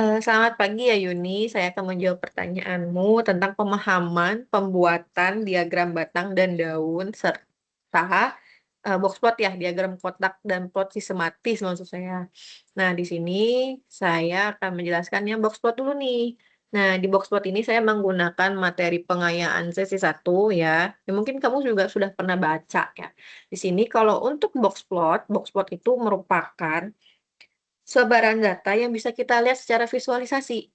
Selamat pagi ya Yuni, saya akan menjawab pertanyaanmu tentang pemahaman pembuatan diagram batang dan daun serta box plot ya, diagram kotak dan plot sistematis maksud saya. Nah, di sini saya akan menjelaskan yang box plot dulu nih. Nah, di box plot ini saya menggunakan materi pengayaan sesi 1 ya. Ya, mungkin kamu juga sudah pernah baca ya. Di sini kalau untuk box plot itu merupakan sebaran data yang bisa kita lihat secara visualisasi.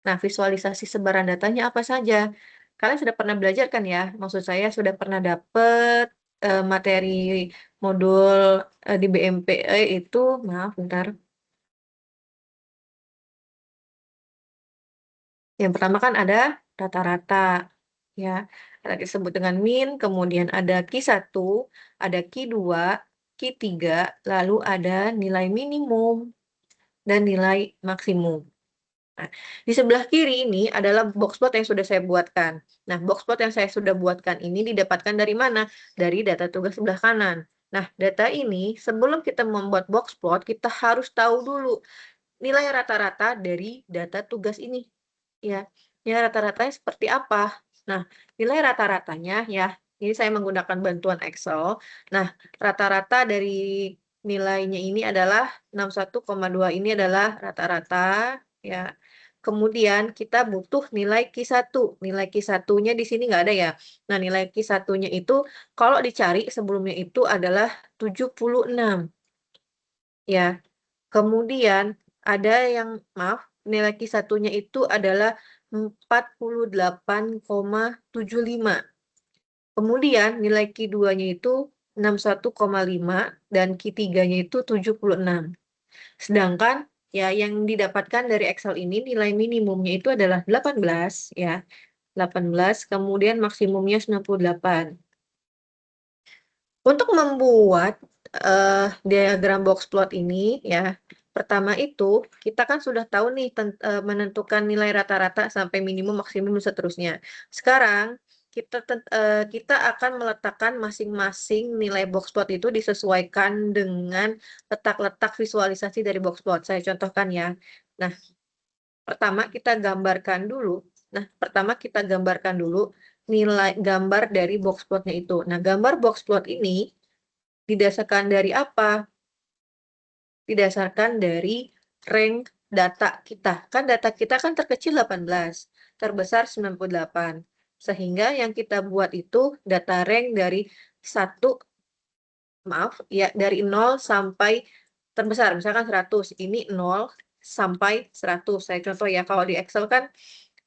Nah, visualisasi sebaran datanya apa saja? Kalian sudah pernah belajar kan ya? Maksud saya sudah pernah dapet materi modul di BMPE itu, maaf bentar. Yang pertama kan ada rata-rata, ya. Ada disebut dengan min, kemudian ada Q1, ada Q2, Q3, lalu ada nilai minimum dan nilai maksimum. Nah, di sebelah kiri ini adalah box plot yang sudah saya buatkan. Nah, box plot yang saya sudah buatkan ini didapatkan dari mana? Dari data tugas sebelah kanan. Nah, data ini sebelum kita membuat box plot, kita harus tahu dulu nilai rata-rata dari data tugas ini. Ya, nilai rata-ratanya seperti apa? Nah, nilai rata-ratanya ya, ini saya menggunakan bantuan Excel. Nah, rata-rata dari nilainya ini adalah 61,2 ini adalah rata-rata ya. Kemudian kita butuh nilai Q1. Nilai Q1-nya di sini nggak ada ya. Nah, nilai Q1-nya itu kalau dicari sebelumnya itu adalah 76 ya. Kemudian ada yang maaf, nilai Q1-nya itu adalah 48,75. Kemudian nilai Q2-nya itu 61,5 dan Q3-nya itu 76. Sedangkan ya yang didapatkan dari Excel ini nilai minimumnya itu adalah 18 ya. 18 kemudian maksimumnya 98. Untuk membuat diagram box plot ini ya, pertama itu kita kan sudah tahu nih menentukan nilai rata-rata sampai minimum, maksimum dan seterusnya. Sekarang kita akan meletakkan masing-masing nilai box plot itu disesuaikan dengan letak-letak visualisasi dari box plot. Saya contohkan ya. Nah, pertama kita gambarkan dulu nilai gambar dari box plotnya itu. Nah, gambar box plot ini didasarkan dari apa? Didasarkan dari rank data kita. Kan data kita kan terkecil 18, terbesar 98. Sehingga yang kita buat itu data rank dari 1, maaf, ya dari 0 sampai terbesar. Misalkan 100, ini 0 sampai 100. Saya contoh ya, kalau di Excel kan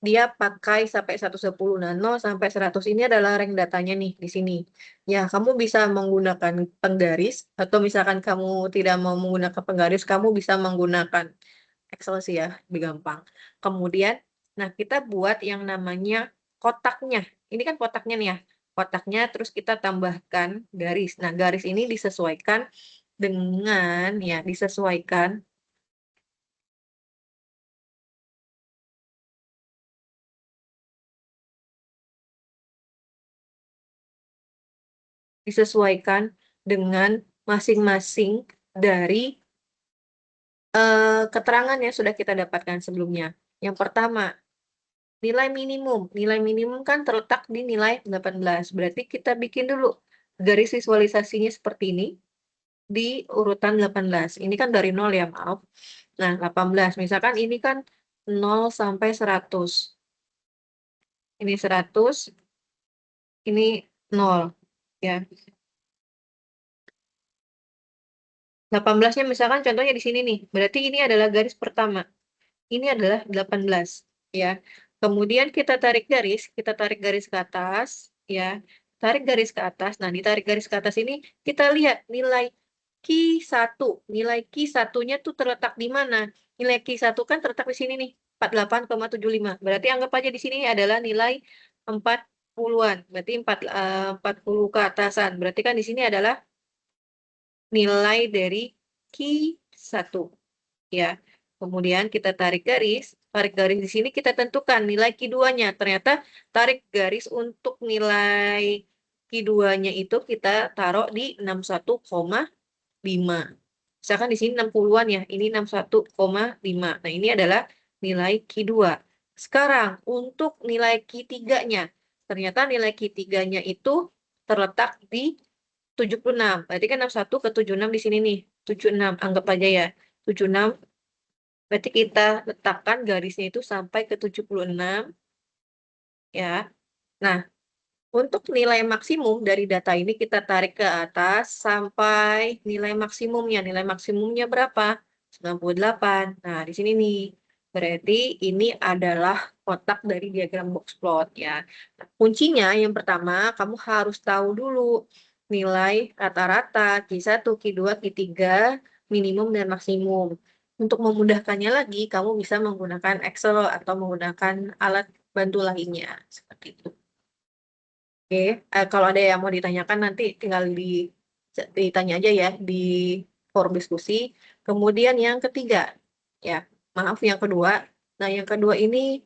dia pakai sampai 110. Nah, 0 sampai 100 ini adalah rank datanya nih di sini. Ya, kamu bisa menggunakan penggaris atau misalkan kamu tidak mau menggunakan penggaris, kamu bisa menggunakan Excel sih ya, lebih gampang. Kemudian, nah kita buat yang namanya kotaknya. Ini kan kotaknya nih ya. Kotaknya terus kita tambahkan garis. Nah, garis ini disesuaikan dengan ya, disesuaikan dengan masing-masing dari keterangan yang sudah kita dapatkan sebelumnya. Yang pertama, nilai minimum. Nilai minimum kan terletak di nilai 18. Berarti kita bikin dulu garis visualisasinya seperti ini di urutan 18. Ini kan dari 0 ya, maaf. Nah, 18. Misalkan ini kan 0 sampai 100. Ini 100, ini 0. Ya. 18-nya misalkan contohnya di sini nih. Berarti ini adalah garis pertama. Ini adalah 18 ya. Kemudian kita tarik garis ke atas ya. Tarik garis ke atas. Nah, ditarik garis ke atas ini kita lihat nilai Q1. Nilai Q1-nya tuh terletak di mana? Nilai Q1 kan terletak di sini nih, 48,75. Berarti anggap aja di sini adalah nilai 40-an. Berarti 40 ke atasan. Berarti kan di sini adalah nilai dari Q1 ya. Kemudian kita tarik garis di sini kita tentukan nilai Q2-nya. Ternyata tarik garis untuk nilai Q2-nya itu kita taruh di 61,5. Misalkan di sini 60-an ya, ini 61,5. Nah, ini adalah nilai Q2. Sekarang, untuk nilai Q3-nya. Ternyata nilai Q3-nya itu terletak di 76. Berarti kan 61 ke 76 di sini nih. 76, anggap aja ya. 76, berarti kita letakkan garisnya itu sampai ke 76, ya. Nah, untuk nilai maksimum dari data ini kita tarik ke atas sampai nilai maksimumnya. Nilai maksimumnya berapa? 98. Nah, di sini nih. Berarti ini adalah kotak dari diagram box plot ya. Nah, kuncinya yang pertama, kamu harus tahu dulu nilai rata-rata Q1, Q2, Q3, minimum dan maksimum. Untuk memudahkannya lagi, kamu bisa menggunakan Excel atau menggunakan alat bantu lainnya. Seperti itu. Oke, kalau ada yang mau ditanyakan nanti tinggal ditanya aja ya di forum diskusi. Kemudian yang ketiga, ya maaf yang kedua. Nah yang kedua ini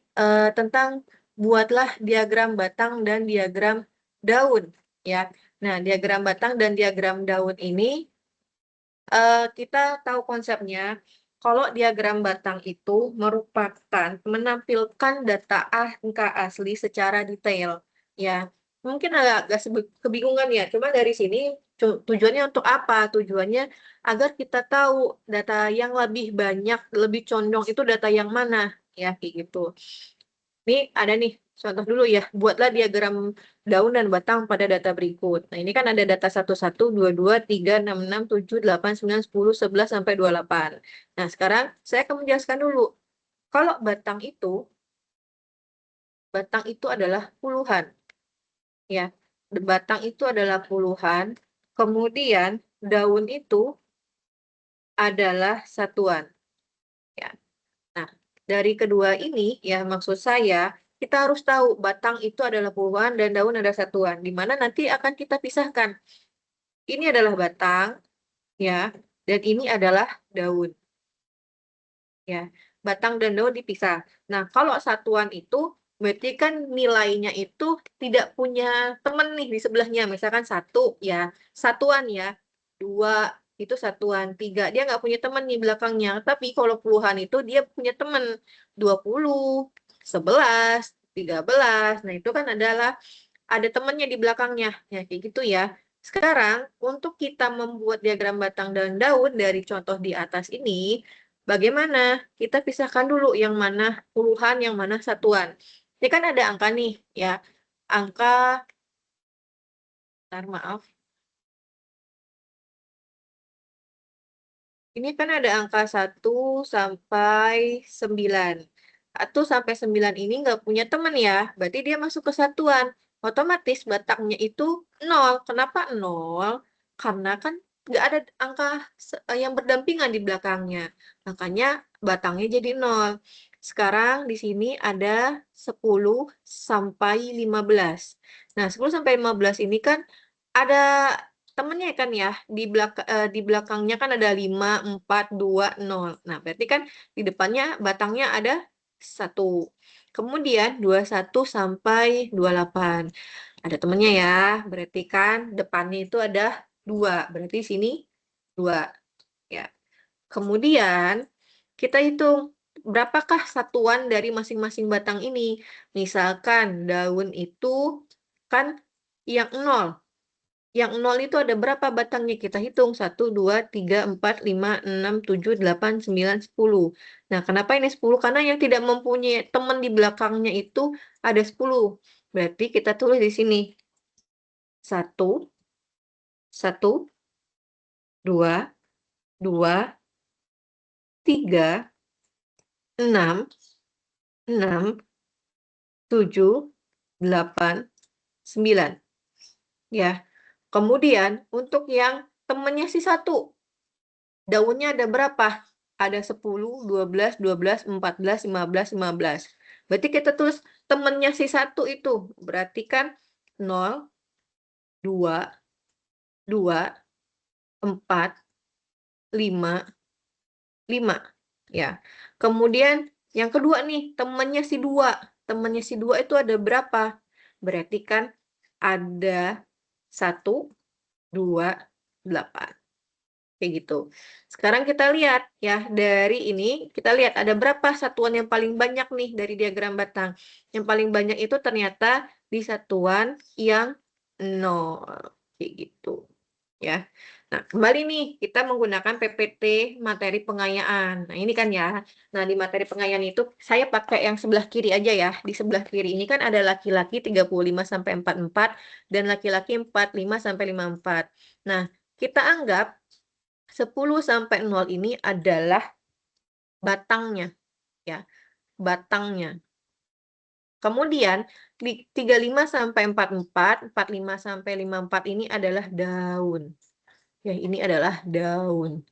tentang buatlah diagram batang dan diagram daun, ya. Nah diagram batang dan diagram daun ini kita tahu konsepnya. Kalau diagram batang itu merupakan menampilkan data angka asli secara detail, ya. Mungkin agak kebingungan ya, cuma dari sini tujuannya untuk apa? Tujuannya agar kita tahu data yang lebih banyak, lebih condong itu data yang mana, ya, kayak gitu. Ini ada nih, contoh dulu ya. Buatlah diagram daun dan batang pada data berikut. Nah, ini kan ada data 11, 22, 3, 6, 6, 7, 8, 9, 10, 11, sampai 28. Nah, sekarang saya akan menjelaskan dulu. Kalau batang itu adalah puluhan. Ya, batang itu adalah puluhan. Kemudian daun itu adalah satuan. Ya. Nah, dari kedua ini ya maksud saya kita harus tahu batang itu adalah puluhan dan daun adalah satuan. Di mana nanti akan kita pisahkan. Ini adalah batang ya dan ini adalah daun ya. Batang dan daun dipisah. Nah, kalau satuan itu berarti kan nilainya itu tidak punya teman nih di sebelahnya. Misalkan satu ya, satuan ya. Dua itu satuan. Tiga, dia nggak punya teman di belakangnya. Tapi kalau puluhan itu dia punya teman. 20, 11, 13. Nah, itu kan adalah ada temannya di belakangnya. Ya, kayak gitu ya. Sekarang, untuk kita membuat diagram batang dan daun dari contoh di atas ini, bagaimana? Kita pisahkan dulu yang mana puluhan, yang mana satuan. Ini kan ada angka nih, ya. Angka, bentar, maaf. Ini kan ada angka 1 sampai 9. 1 sampai 9 ini nggak punya teman ya, berarti dia masuk ke satuan. Otomatis batangnya itu 0. Kenapa 0? Karena kan nggak ada angka yang berdampingan di belakangnya. Makanya batangnya jadi 0. Sekarang di sini ada 10 sampai 15. Nah, 10 sampai 15 ini kan ada temennya kan ya, di belakangnya kan ada 5, 4, 2, 0. Nah, berarti kan di depannya batangnya ada 1. Kemudian 21 sampai 28. Ada temennya ya, berarti kan depannya itu ada 2. Berarti sini 2. Ya. Kemudian kita hitung berapakah satuan dari masing-masing batang ini. Misalkan daun itu kan yang 0. Yang 0 itu ada berapa batangnya? Kita hitung. 1, 2, 3, 4, 5, 6, 7, 8, 9, 10. Nah, kenapa ini 10? Karena yang tidak mempunyai teman di belakangnya itu ada 10. Berarti kita tulis di sini. 1, 1, 2, 2, 3, 6, 6, 7, 8, 9. Ya. Kemudian untuk yang temannya si 1. Daunnya ada berapa? Ada 10, 12, 12, 14, 15, 15. Berarti kita tulis temennya si 1 itu. Berarti kan 0, 2, 2, 4, 5, 5. Ya. Kemudian yang kedua nih, temennya si 2. Temennya si 2 itu ada berapa? Berarti kan ada 1, 2, 8. Kayak gitu. Sekarang kita lihat ya, dari ini kita lihat ada berapa satuan yang paling banyak nih dari diagram batang. Yang paling banyak itu ternyata di satuan yang 0. Kayak gitu ya. Nah, kembali nih kita menggunakan PPT materi pengayaan. Nah, ini kan ya. Nah, di materi pengayaan itu saya pakai yang sebelah kiri aja ya. Di sebelah kiri ini kan ada laki-laki 35 sampai 44 dan laki-laki 45 sampai 54. Nah, kita anggap 10 sampai 0 ini adalah batangnya ya, batangnya. Kemudian 35 sampai 44, 45 sampai 54 ini adalah daun. Ya, ini adalah daun.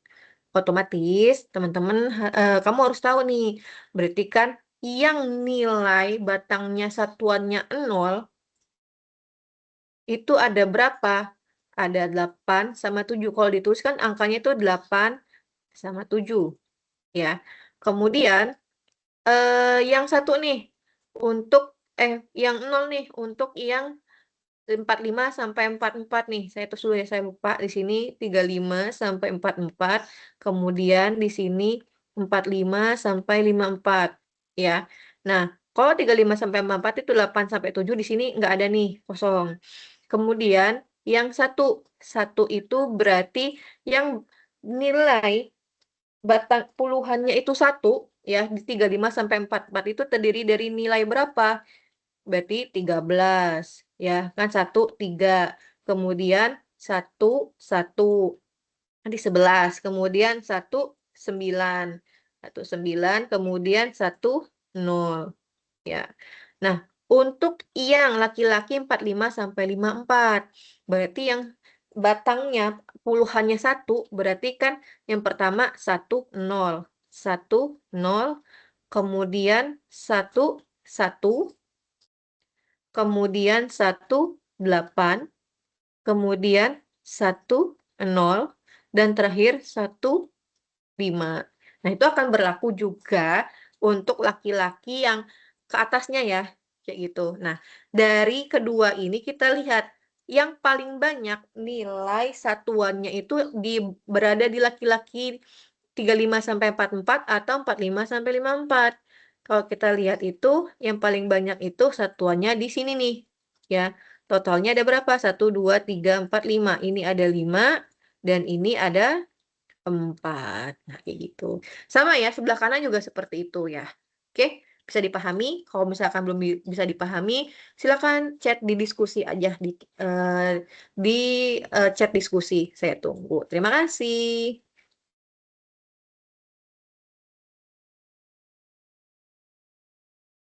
Otomatis teman-teman kamu harus tahu nih, berarti kan yang nilai batangnya satuannya 0 itu ada berapa? Ada 8 sama 7. Kalau dituliskan angkanya itu 8 sama 7 ya. Kemudian yang satu nih untuk yang 0 nih untuk yang 45 sampai 44 nih. Saya tulis dulu ya, saya lupa. Di sini 35 sampai 44, kemudian di sini 45 sampai 54 ya. Nah, kalau 35 sampai 44 itu 8 sampai 7 di sini nggak ada nih, kosong. Kemudian yang satu itu berarti yang nilai batang puluhannya itu 1 ya, di 35 sampai 44 itu terdiri dari nilai berapa? Berarti 13 ya, kan 1, 3. Kemudian 1, 1. Di 11. Kemudian 1, 9. 1, 9. Kemudian 1, 0. Ya. Nah, untuk yang laki-laki 45 sampai 54. Berarti yang batangnya puluhannya 1, berarti kan yang pertama 1, 0. 1, 0. Kemudian 1, 1. Kemudian 1, 8. Kemudian 1, 0. Dan terakhir 1, 5. Nah, itu akan berlaku juga untuk laki-laki yang ke atasnya ya, kayak gitu. Nah, dari kedua ini kita lihat yang paling banyak nilai satuannya itu berada di laki-laki 35 sampai 44 atau 45 sampai 54. Kalau kita lihat itu yang paling banyak itu satuannya di sini nih, ya. Totalnya ada berapa? 1, 2, 3, 4, 5. Ini ada 5 dan ini ada 4. Nah, kayak gitu. Sama ya, sebelah kanan juga seperti itu ya. Oke, bisa dipahami? Kalau misalkan belum bisa dipahami, silakan chat di diskusi aja di chat diskusi. Saya tunggu. Terima kasih.